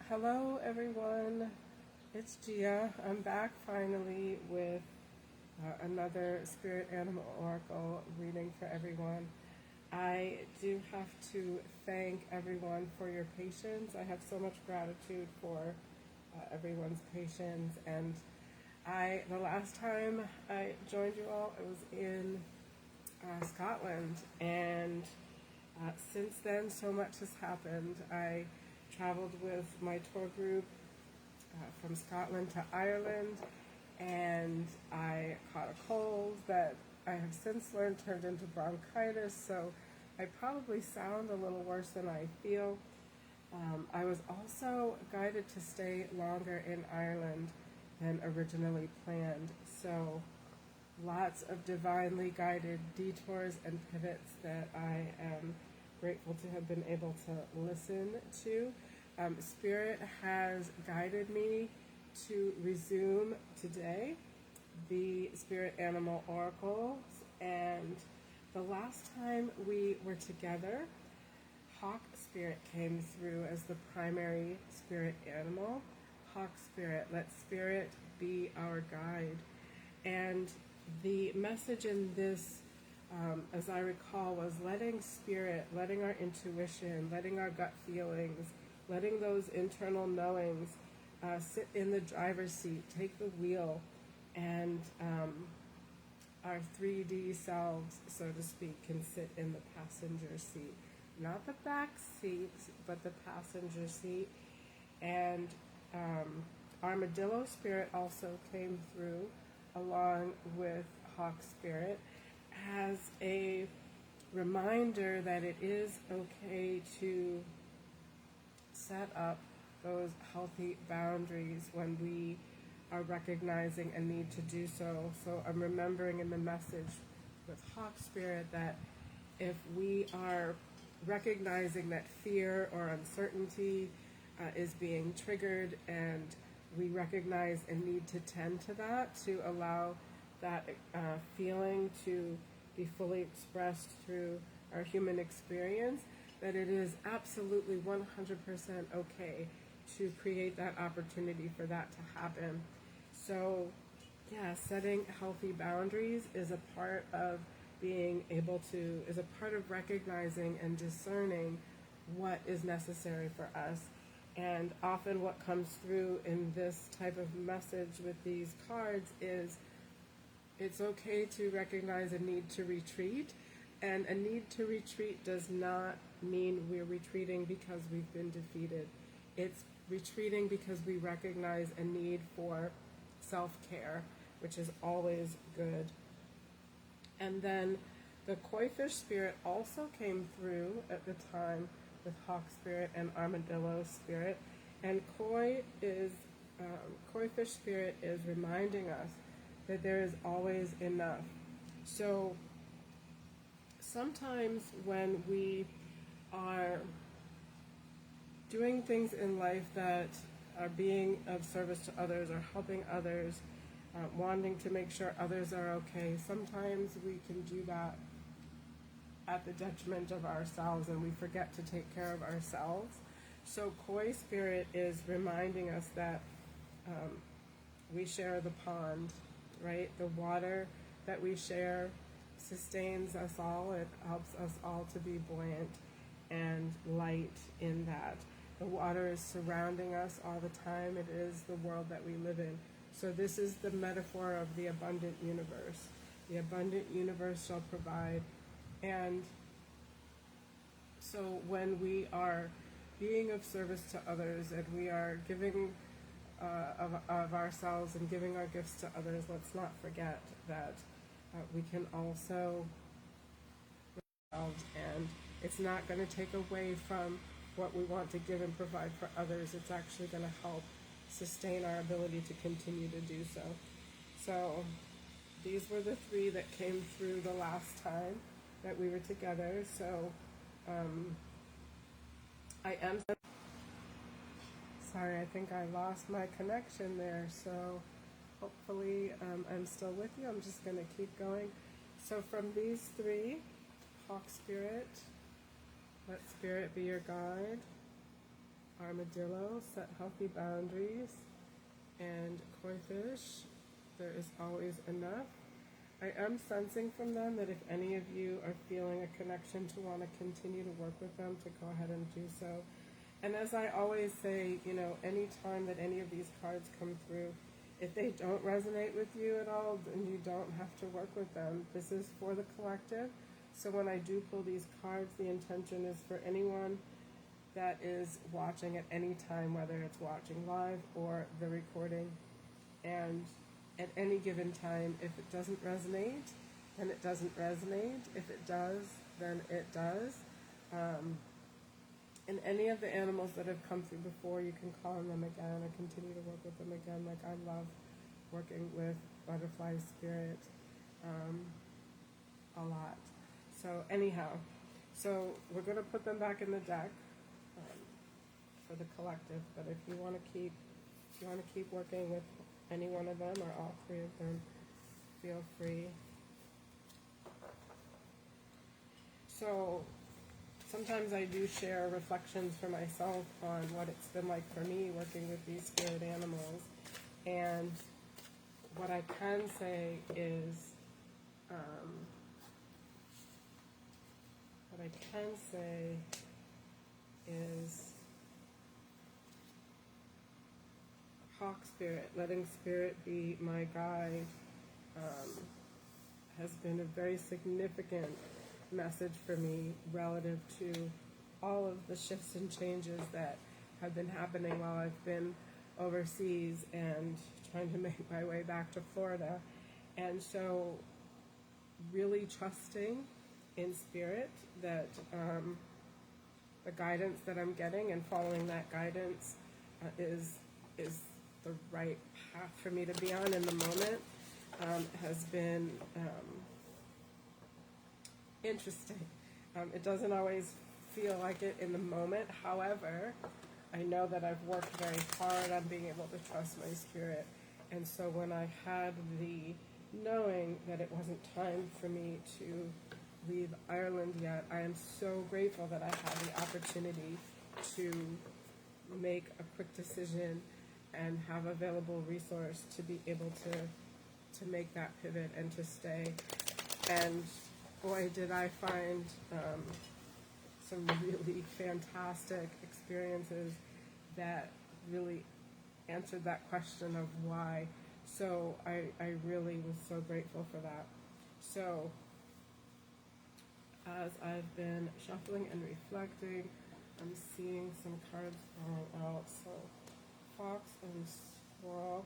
Hello everyone, it's Gia. I'm back finally with another Spirit Animal Oracle reading for everyone. I do have to thank everyone for your patience. I have so much gratitude for everyone's patience, and the last time I joined you all, it was in Scotland, and since then so much has happened. I traveled with my tour group from Scotland to Ireland, and I caught a cold that I have since learned turned into bronchitis, so I probably sound a little worse than I feel. I was also guided to stay longer in Ireland than originally planned, so lots of divinely guided detours and pivots that I am grateful to have been able to listen to. Spirit has guided me to resume today the Spirit Animal Oracles, and the last time we were together, Hawk Spirit came through as the primary spirit animal. Hawk Spirit, let Spirit be our guide. And the message in this, as I recall, was letting Spirit, letting our intuition, letting our gut feelings, letting those internal knowings sit in the driver's seat, take the wheel, and our 3D selves, so to speak, can sit in the passenger seat. Not the back seat, but the passenger seat. And Armadillo Spirit also came through along with Hawk Spirit as a reminder that it is okay to set up those healthy boundaries when we are recognizing a need to do so. So I'm remembering in the message with Hawk Spirit that if we are recognizing that fear or uncertainty is being triggered, and we recognize a need to tend to that, to allow that feeling to be fully expressed through our human experience, that it is absolutely 100% okay to create that opportunity for that to happen. So yeah, setting healthy boundaries is a part of being able to, is a part of recognizing and discerning what is necessary for us. And often what comes through in this type of message with these cards is it's okay to recognize a need to retreat, and a need to retreat does not mean we're retreating because we've been defeated. It's retreating because we recognize a need for self-care, which is always good. And then the Koi Fish Spirit also came through at the time with Hawk Spirit and Armadillo Spirit. And Koi Fish Spirit is reminding us that there is always enough. So sometimes when we are doing things in life that are being of service to others or helping others, wanting to make sure others are okay, sometimes we can do that at the detriment of ourselves, and we forget to take care of ourselves. So Koi Spirit is reminding us that we share the pond, right? The water that we share sustains us all. It helps us all to be buoyant and light in that. The water is surrounding us all the time. It is the world that we live in. So this is the metaphor of the abundant universe. The abundant universe shall provide. And so when we are being of service to others and we are giving of ourselves and giving our gifts to others, let's not forget that we can also, and it's not going to take away from what we want to give and provide for others. It's actually going to help sustain our ability to continue to do so. So these were the three that came through the last time that we were together. So I am sorry, I think I lost my connection there, so hopefully I'm still with you. I'm just going to keep going. So from these three, Hawk Spirit, let Spirit be your guide. armadillo, set healthy boundaries, and koi fish, there is always enough. I am sensing from them that if any of you are feeling a connection to want to continue to work with them, to go ahead and do so. And as I always say, you know, anytime that any of these cards come through, if they don't resonate with you at all, then you don't have to work with them. This is for the collective. So when I do pull these cards, the intention is for anyone that is watching at any time, whether it's watching live or the recording. And at any given time, if it doesn't resonate, then it doesn't resonate. If it does, then it does. And any of the animals that have come through before, you can call on them again and continue to work with them again. Like, I love working with butterfly spirit a lot. So anyhow, so we're going to put them back in the deck for the collective. But if you want to keep working with any one of them or all three of them, feel free. So sometimes I do share reflections for myself on what it's been like for me working with these spirit animals. And what I can say is, Hawk Spirit, letting Spirit be my guide, has been a very significant message for me relative to all of the shifts and changes that have been happening while I've been overseas and trying to make my way back to Florida. And so really trusting in Spirit that the guidance that I'm getting and following that guidance is the right path for me to be on in the moment, has been interesting. It doesn't always feel like it in the moment. However, I know that I've worked very hard on being able to trust my spirit. And so when I had the knowing that it wasn't time for me to leave Ireland yet, I am so grateful that I had the opportunity to make a quick decision and have available resource to be able to make that pivot and to stay. And boy, did I find some really fantastic experiences that really answered that question of why. So I really was so grateful for that. So as I've been shuffling and reflecting, I'm seeing some cards falling out. So fox and squirrel.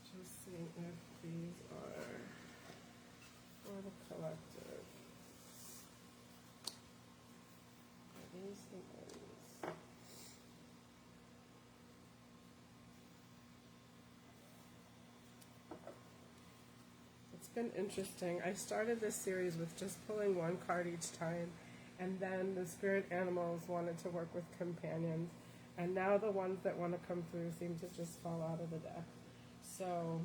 Just seeing if these are for the collective. Are these the ones? It's been interesting. I started this series with just pulling one card each time, and then the spirit animals wanted to work with companions, and now the ones that want to come through seem to just fall out of the deck. So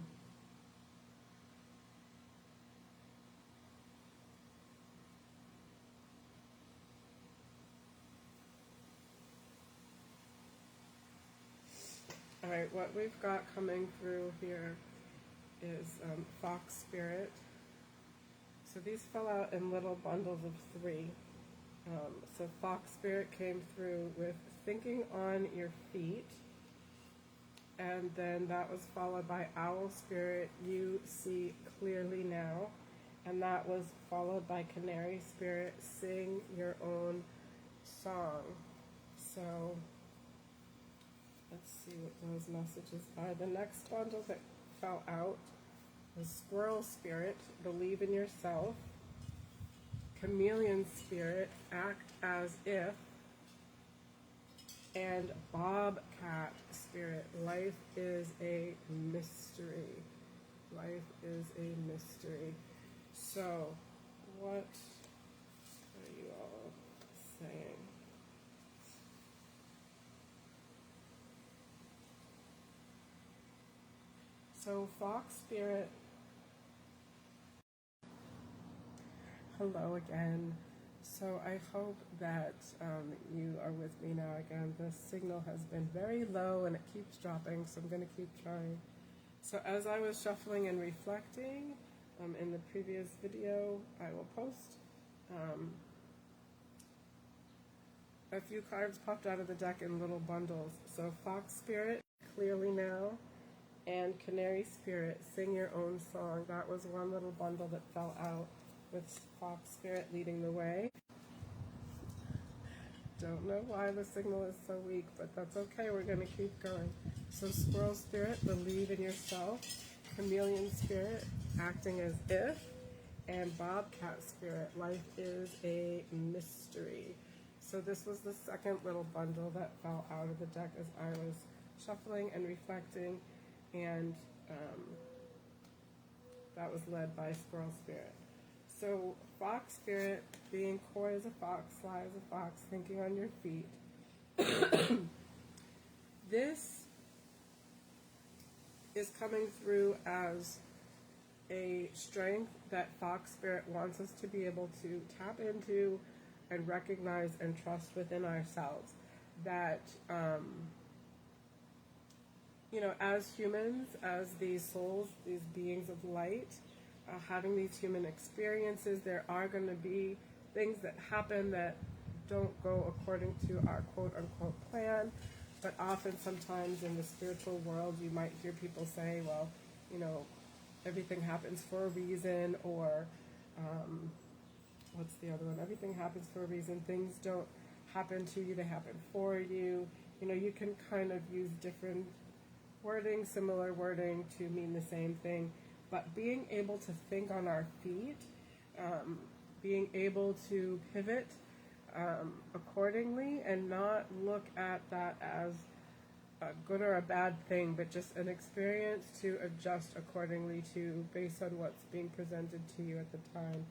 all right, what we've got coming through here is fox spirit. So these fell out in little bundles of 3. So fox spirit came through with thinking on your feet, and then that was followed by owl spirit, you see clearly now, and that was followed by canary spirit, sing your own song. So let's see what those messages are. The next bundle that fell out was squirrel spirit, believe in yourself, chameleon spirit, act as if, and bobcat spirit, life is a mystery. Life is a mystery. So what are you all saying? So fox spirit, Hello again. So I hope that you are with me now again. The signal has been very low and it keeps dropping, so I'm going to keep trying. So as I was shuffling and reflecting in the previous video, I will post, a few cards popped out of the deck in little bundles. So Fox Spirit, Clearly Now, and Canary Spirit, Sing Your Own Song. That was one little bundle that fell out, with Fox Spirit leading the way. Don't know why the signal is so weak, but that's okay. We're going to keep going. So Squirrel Spirit, Believe in Yourself. Chameleon Spirit, Acting as If. And Bobcat Spirit, Life is a Mystery. So this was the second little bundle that fell out of the deck as I was shuffling and reflecting, and that was led by Squirrel Spirit. So Fox Spirit, being coy as a fox, sly as a fox, thinking on your feet. This is coming through as a strength that Fox Spirit wants us to be able to tap into and recognize and trust within ourselves. That, as humans, as these souls, these beings of light, having these human experiences, there are going to be things that happen that don't go according to our quote-unquote plan. But often, sometimes in the spiritual world, you might hear people say, well, everything happens for a reason, or what's the other one? Everything happens for a reason. Things don't happen to you, they happen for you. You can kind of use different wording, similar wording to mean the same thing. But being able to think on our feet, being able to pivot accordingly, and not look at that as a good or a bad thing, but just an experience to adjust accordingly to, based on what's being presented to you at the time.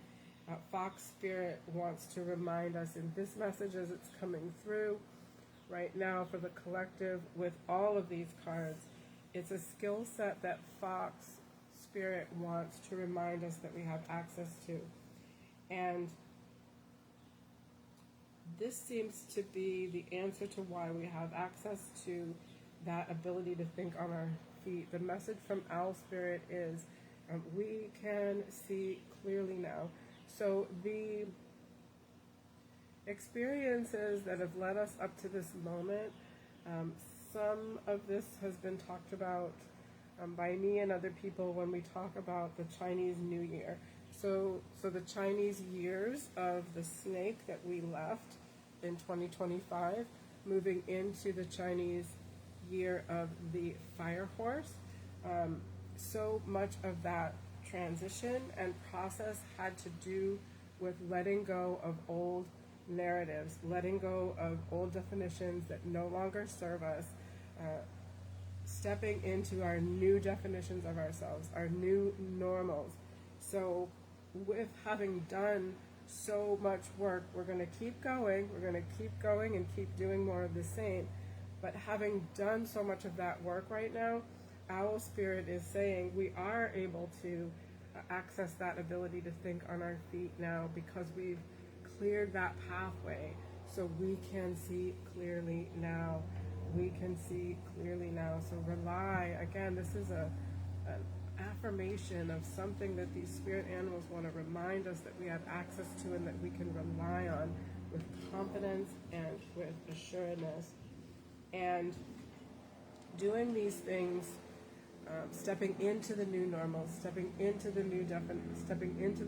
Fox Spirit wants to remind us in this message as it's coming through right now for the collective with all of these cards. It's a skill set that Fox Spirit wants to remind us that we have access to. And this seems to be the answer to why we have access to that ability to think on our feet. The message from Owl Spirit is we can see clearly now. So the experiences that have led us up to this moment, some of this has been talked about by me and other people when we talk about the Chinese New Year. So the Chinese years of the snake that we left in 2025, moving into the Chinese year of the fire horse. So much of that transition and process had to do with letting go of old narratives, letting go of old definitions that no longer serve us, stepping into our new definitions of ourselves, our new normals. So with having done so much work, we're going to keep going, and keep doing more of the same. But having done so much of that work right now, Owl Spirit is saying we are able to access that ability to think on our feet now, because we've cleared that pathway, so we can see clearly now. We can see clearly now. So rely, again, this is an affirmation of something that these spirit animals want to remind us that we have access to and that we can rely on with confidence and with assuredness. And doing these things, stepping into the new normal, stepping into the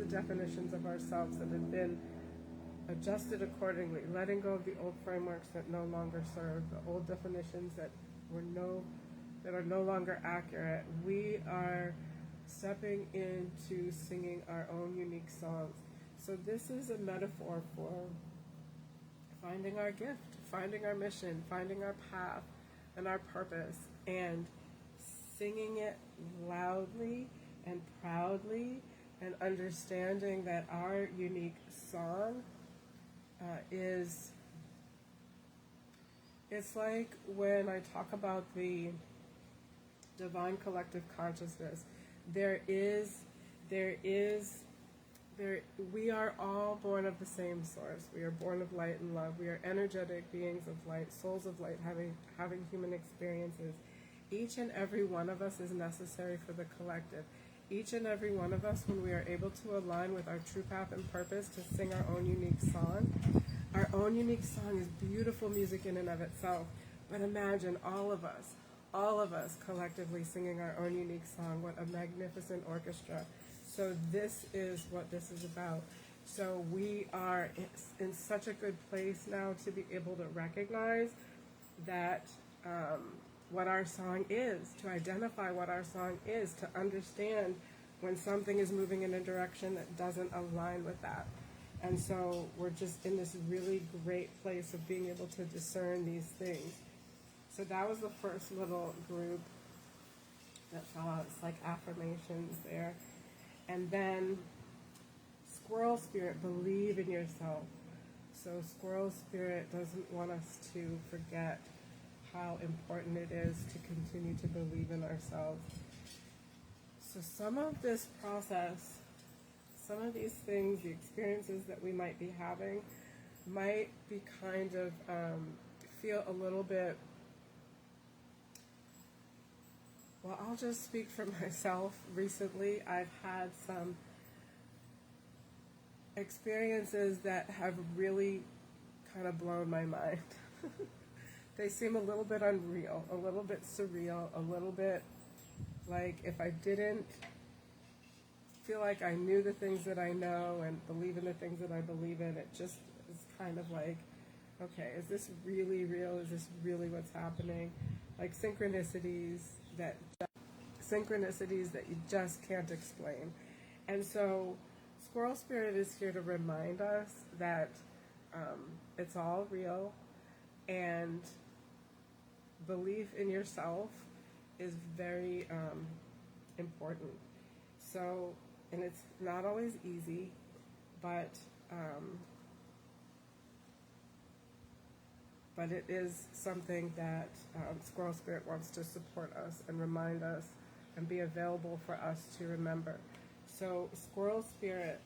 definitions of ourselves that have been adjusted accordingly, letting go of the old frameworks that no longer serve, the old definitions that are no longer accurate. We are stepping into singing our own unique songs. So this is a metaphor for finding our gift, finding our mission, finding our path and our purpose, and singing it loudly and proudly, and understanding that our unique song it's like when I talk about the divine collective consciousness, there is we are all born of the same source. We are born of light and love. We are energetic beings of light, souls of light, having human experiences. Each and every one of us is necessary for the collective. Each and every one of us, when we are able to align with our true path and purpose to sing our own unique song, our own unique song is beautiful music in and of itself. But imagine all of us collectively singing our own unique song. What a magnificent orchestra. So this is what this is about. So we are in such a good place now to be able to recognize that what our song is, to identify what our song is, to understand when something is moving in a direction that doesn't align with that. And so we're just in this really great place of being able to discern these things. So that was the first little group that fell out. It's like affirmations there. And then Squirrel Spirit, believe in yourself. So Squirrel Spirit doesn't want us to forget how important it is to continue to believe in ourselves. So some of this process, some of these things, the experiences that we might be having, might be kind of feel a little bit, well, I'll just speak for myself. Recently, I've had some experiences that have really kind of blown my mind. They seem a little bit unreal, a little bit surreal, a little bit like if I didn't feel like I knew the things that I know and believe in the things that I believe in, it just is kind of like, okay, is this really real? Is this really what's happening? Like synchronicities that you just can't explain. And so Squirrel Spirit is here to remind us that it's all real, and belief in yourself is very important. So, and it's not always easy, but it is something that Squirrel Spirit wants to support us and remind us and be available for us to remember. So Squirrel Spirit,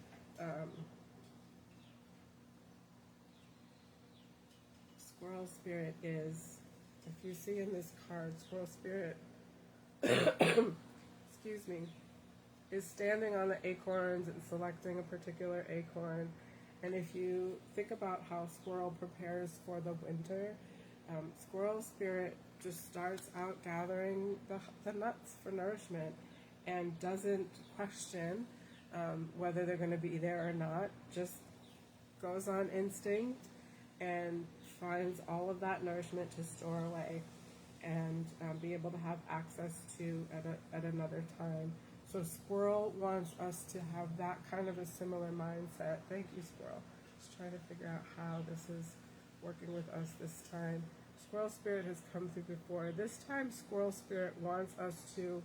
Squirrel Spirit is, if you see in this card, Squirrel Spirit, excuse me, is standing on the acorns and selecting a particular acorn. And if you think about how squirrel prepares for the winter, Squirrel Spirit just starts out gathering the nuts for nourishment and doesn't question whether they're going to be there or not, just goes on instinct and finds all of that nourishment to store away and be able to have access to at another time. So Squirrel wants us to have that kind of a similar mindset. Thank you, Squirrel. Just trying to figure out how this is working with us this time. Squirrel Spirit has come through before. This time, Squirrel Spirit wants us to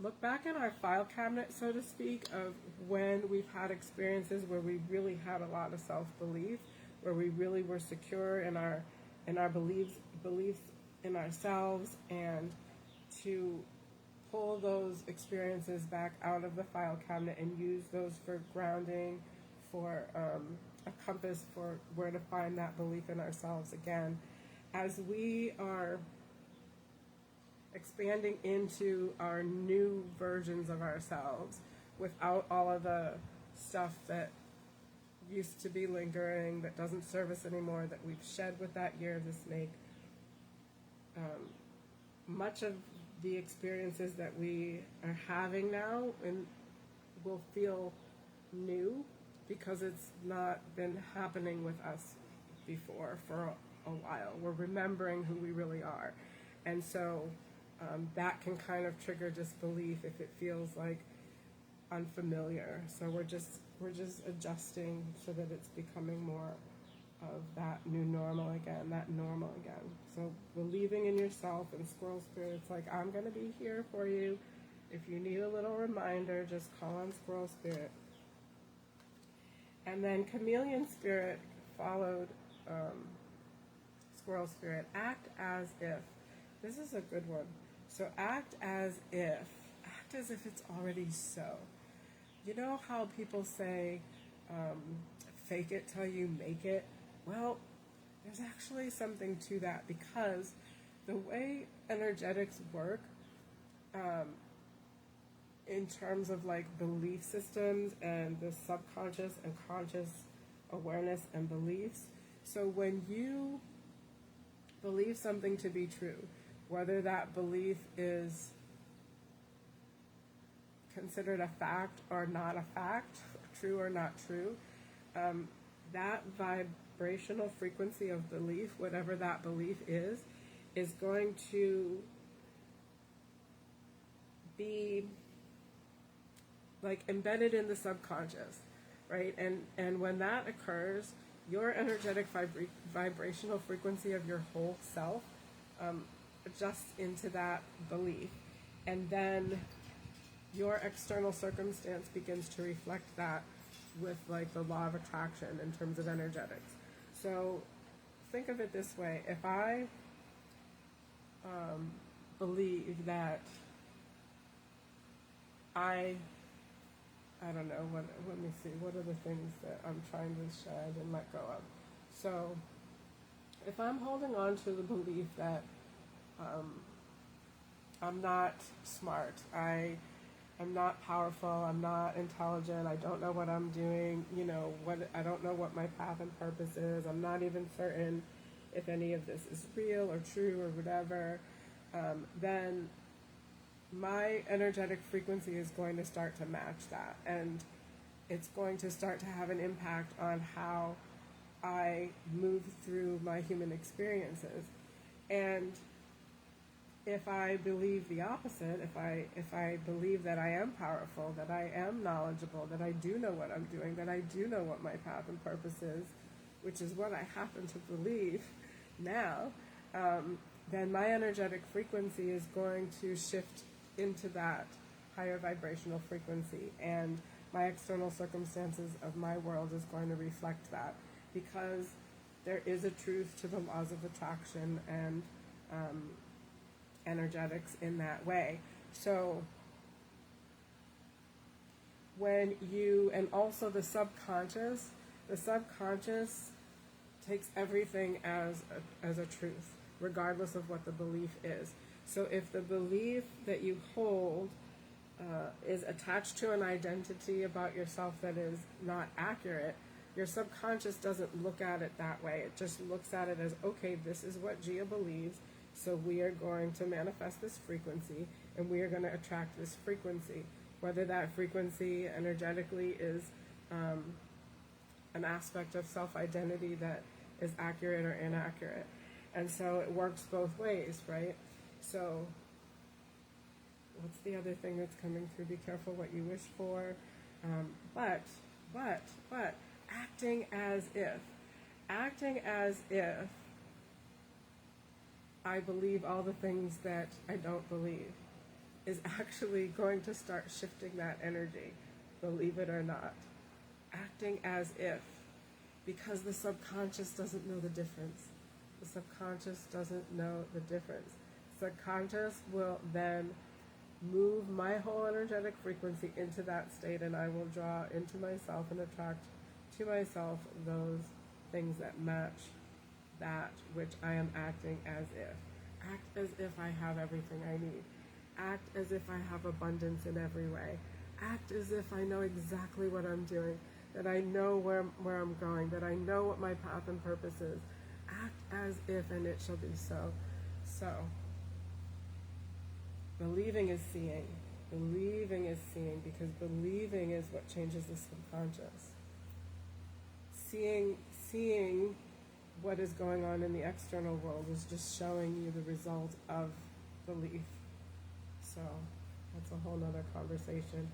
look back in our file cabinet, so to speak, of when we've had experiences where we really had a lot of self-belief, where we really were secure in our beliefs in ourselves, and to pull those experiences back out of the file cabinet and use those for grounding, for a compass for where to find that belief in ourselves again. As we are expanding into our new versions of ourselves without all of the stuff that used to be lingering, that doesn't serve us anymore, that we've shed with that year of the snake, much of the experiences that we are having now will feel new because it's not been happening with us before for a while. We're remembering who we really are. And so that can kind of trigger disbelief if it feels like unfamiliar. So we're just adjusting so that it's becoming more of that new normal again, that normal again. So believing in yourself, and Squirrel Spirit, it's like, I'm going to be here for you. If you need a little reminder, just call on Squirrel Spirit. And then Chameleon Spirit followed Squirrel Spirit. Act as if. This is a good one. So act as if. Act as if it's already so. you know how people say, fake it till you make it? Well, there's actually something to that, because the way energetics work, in terms of like belief systems and the subconscious and conscious awareness and beliefs. So when you believe something to be true, whether that belief is considered a fact or not a fact, true or not true, that vibrational frequency of belief, whatever that belief is going to be like embedded in the subconscious, right? And when that occurs, your energetic vibrational frequency of your whole self adjusts into that belief, and then your external circumstance begins to reflect that with like the law of attraction in terms of energetics. So think of it this way: if I believe that I don't know, let me see, what are the things that I'm trying to shed and let go of? So if I'm holding on to the belief that I'm not smart, I'm not powerful, I'm not intelligent, I don't know what I'm doing, I don't know what my path and purpose is, I'm not even certain if any of this is real or true or whatever, then my energetic frequency is going to start to match that, and it's going to start to have an impact on how I move through my human experiences. And if I believe the opposite, if I believe that I am powerful, that I am knowledgeable, that I do know what I'm doing, that I do know what my path and purpose is, which is what I happen to believe now, then my energetic frequency is going to shift into that higher vibrational frequency, and my external circumstances of my world is going to reflect that, because there is a truth to the laws of attraction and energetics in that way. So when you, and also the subconscious takes everything as a truth, regardless of what the belief is. So if the belief that you hold is attached to an identity about yourself that is not accurate, your subconscious doesn't look at it that way. It just looks at it as, okay, this is what Gia believes, so we are going to manifest this frequency, and we are going to attract this frequency. Whether that frequency energetically is an aspect of self-identity that is accurate or inaccurate. And so it works both ways, right? So what's the other thing that's coming through? Be careful what you wish for. But acting as if I believe all the things that I don't believe is actually going to start shifting that energy, believe it or not. Acting as if, because the subconscious doesn't know the difference. The subconscious doesn't know the difference. Subconscious will then move my whole energetic frequency into that state, and I will draw into myself and attract to myself those things that match that which I am acting as if. Act as if I have everything I need. Act as if I have abundance in every way. Act as if I know exactly what I'm doing, that I know where I'm going, that I know what my path and purpose is. Act as if, and it shall be so. So, believing is seeing. Believing is seeing, because believing is what changes the subconscious. Seeing what is going on in the external world is just showing you the result of belief. So that's a whole nother conversation.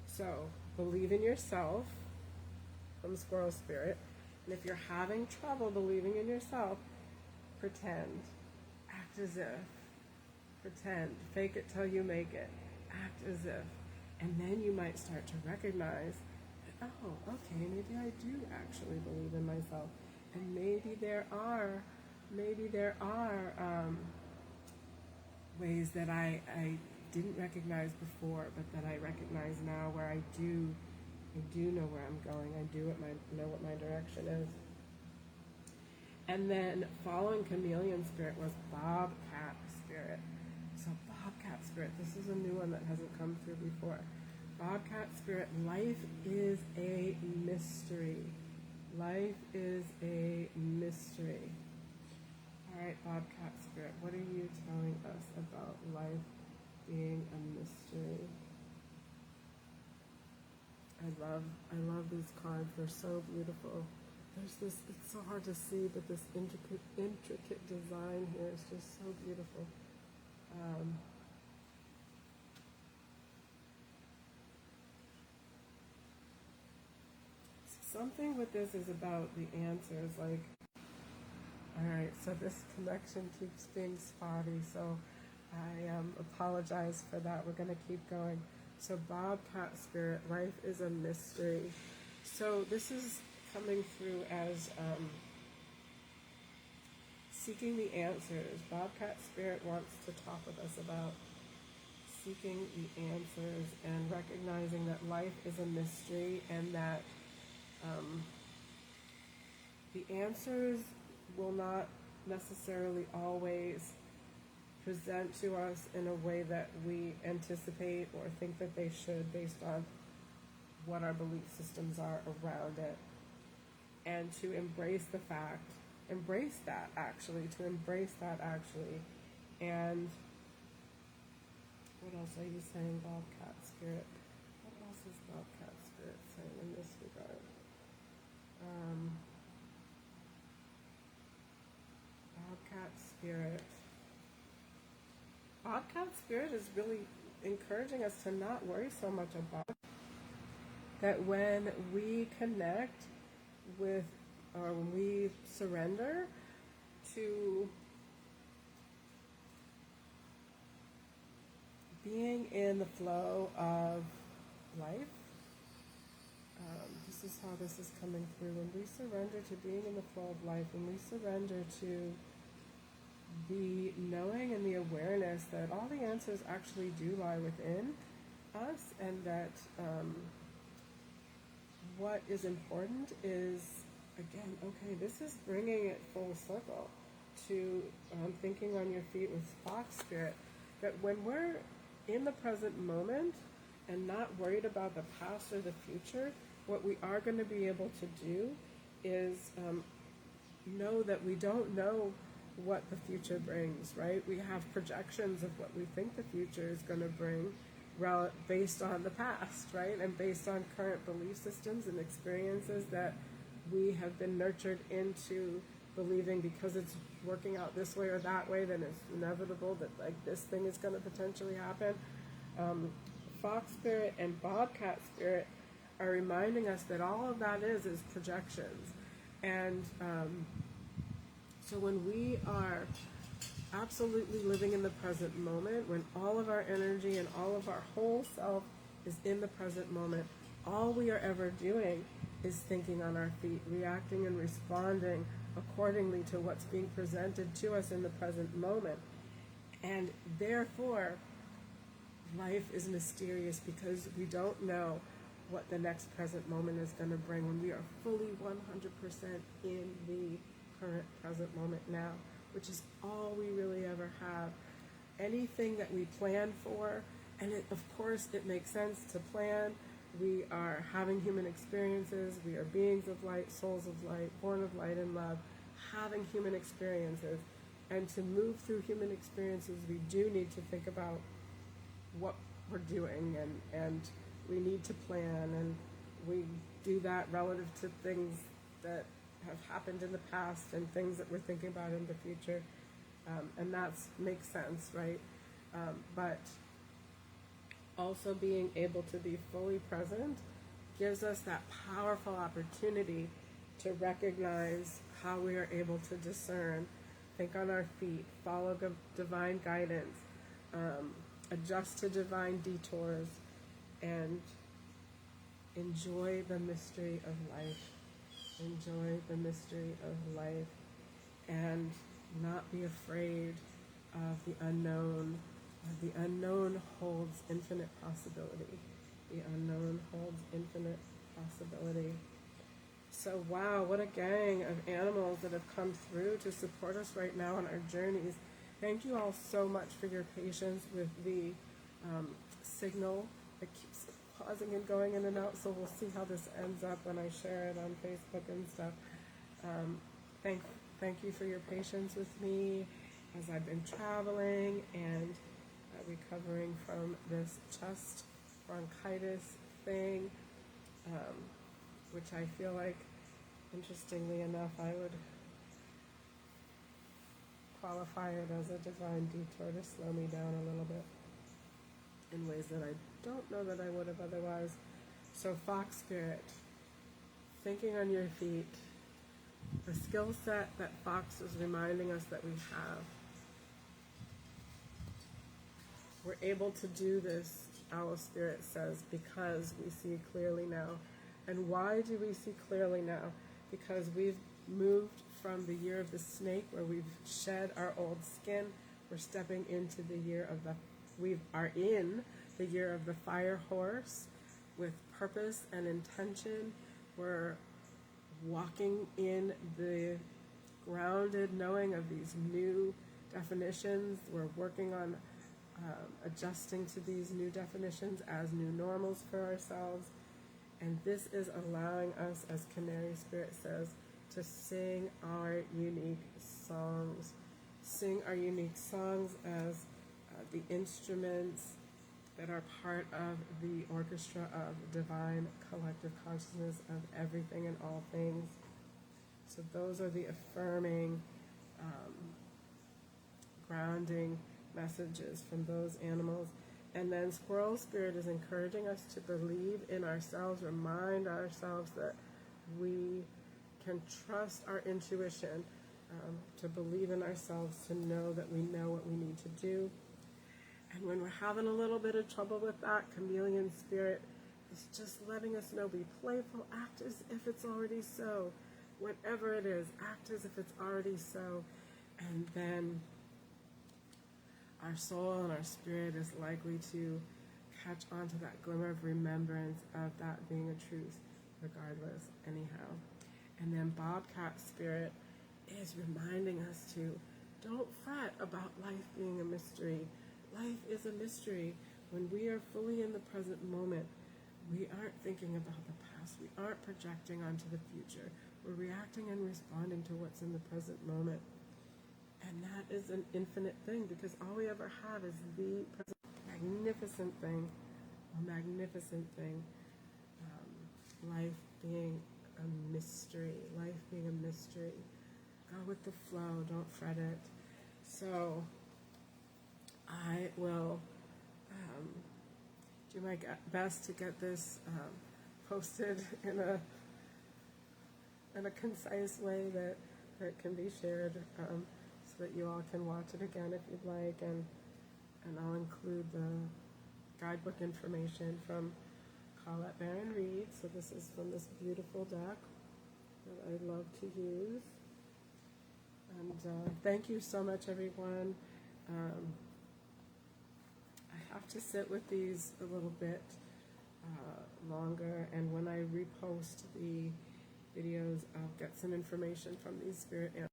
So believe in yourself from Squirrel Spirit. And if you're having trouble believing in yourself, pretend. Act as if. Pretend. Fake it till you make it. Act as if. And then you might start to recognize that, oh, okay, maybe I do actually believe in myself. And maybe there are ways that I didn't recognize before, but that I recognize now, where I do I do know where I'm going. I do know what my direction is. And then following chameleon spirit was bobcat spirit. So bobcat spirit, this is a new one that hasn't come through before. Bobcat spirit, life is a mystery. Life is a mystery. All right, bobcat spirit, what are you telling us about life being a mystery? I love these cards. They're so beautiful. There's this, it's so hard to see, but this intricate design here is just so beautiful. Something with this is about the answers, like, all right, so this connection keeps being spotty, so I apologize for that. We're going to keep going. So bobcat spirit, life is a mystery. So this is coming through as seeking the answers. Bobcat spirit wants to talk with us about seeking the answers and recognizing that life is a mystery, and that the answers will not necessarily always present to us in a way that we anticipate or think that they should, based on what our belief systems are around it. And to embrace that actually, and what else are you saying, bobcat spirit? What else is bobcat spirit saying in this regard? Bobcat spirit. Bobcat spirit is really encouraging us to not worry so much about that. When we connect with, or when we surrender to being in the flow of life, this is how this is coming through. When we surrender to being in the flow of life, when we surrender to the knowing and the awareness that all the answers actually do lie within us, and that what is important is, again, okay, this is bringing it full circle to thinking on your feet with fox spirit, that when we're in the present moment and not worried about the past or the future, what we are going to be able to do is know that we don't know what the future brings, right? We have projections of what we think the future is going to bring based on the past, right? And based on current belief systems and experiences that we have been nurtured into believing, because it's working out this way or that way, then it's inevitable that like this thing is going to potentially happen. Fox spirit and bobcat spirit are reminding us that all of that is projections. And so when we are absolutely living in the present moment, when all of our energy and all of our whole self is in the present moment, all we are ever doing is thinking on our feet, reacting and responding accordingly to what's being presented to us in the present moment. And therefore, life is mysterious, because we don't know what the next present moment is going to bring when we are fully 100% in the current present moment now, which is all we really ever have. Anything that we plan for, and of course it makes sense to plan. We are having human experiences. We are beings of light, souls of light, born of light and love, having human experiences. And to move through human experiences, we do need to think about what we're doing, and we need to plan, and we do that relative to things that have happened in the past and things that we're thinking about in the future, and that makes sense, right? But also being able to be fully present gives us that powerful opportunity to recognize how we are able to discern, think on our feet, follow divine guidance, adjust to divine detours, and enjoy the mystery of life. Enjoy the mystery of life, and not be afraid of the unknown. The unknown holds infinite possibility. The unknown holds infinite possibility. So wow, what a gang of animals that have come through to support us right now on our journeys. Thank you all so much for your patience with the signal. It keeps pausing and going in and out, so we'll see how this ends up when I share it on Facebook and stuff. Thank you for your patience with me as I've been traveling and recovering from this chest bronchitis thing, which I feel like, interestingly enough, I would qualify it as a divine detour to slow me down a little bit in ways that I don't know that I would have otherwise. So Fox Spirit, thinking on your feet, the skill set that Fox is reminding us that we have. We're able to do this, Owl Spirit says, because we see clearly now. And why do we see clearly now? Because we've moved from the year of the snake, where we've shed our old skin. We're stepping into the year of we are in the year of the fire horse with purpose and intention. We're walking in the grounded knowing of these new definitions. We're working on adjusting to these new definitions as new normals for ourselves. And this is allowing us, as Canary Spirit says, to sing our unique songs. Sing our unique songs as the instruments that are part of the orchestra of divine collective consciousness of everything and all things. So those are the affirming, grounding messages from those animals. And then Squirrel Spirit is encouraging us to believe in ourselves, remind ourselves that we can trust our intuition, to believe in ourselves, to know that we know what we need to do. And when we're having a little bit of trouble with that, Chameleon Spirit is just letting us know, be playful, act as if it's already so. Whatever it is, act as if it's already so. And then our soul and our spirit is likely to catch on to that glimmer of remembrance of that being a truth, regardless, anyhow. And then Bobcat Spirit is reminding us to don't fret about life being a mystery. Life is a mystery. When we are fully in the present moment, we aren't thinking about the past. We aren't projecting onto the future. We're reacting and responding to what's in the present moment. And that is an infinite thing, because all we ever have is the present magnificent thing, a magnificent thing. Life being a mystery, life being a mystery. Go with the flow, don't fret it. So I will do my best to get this posted in a concise way that can be shared, so that you all can watch it again if you'd like, and I'll include the guidebook information from Colette Baron Reed. So this is from this beautiful deck that I love to use. And thank you so much, everyone. I have to sit with these a little bit longer, and when I repost the videos, I'll get some information from these spirit animals.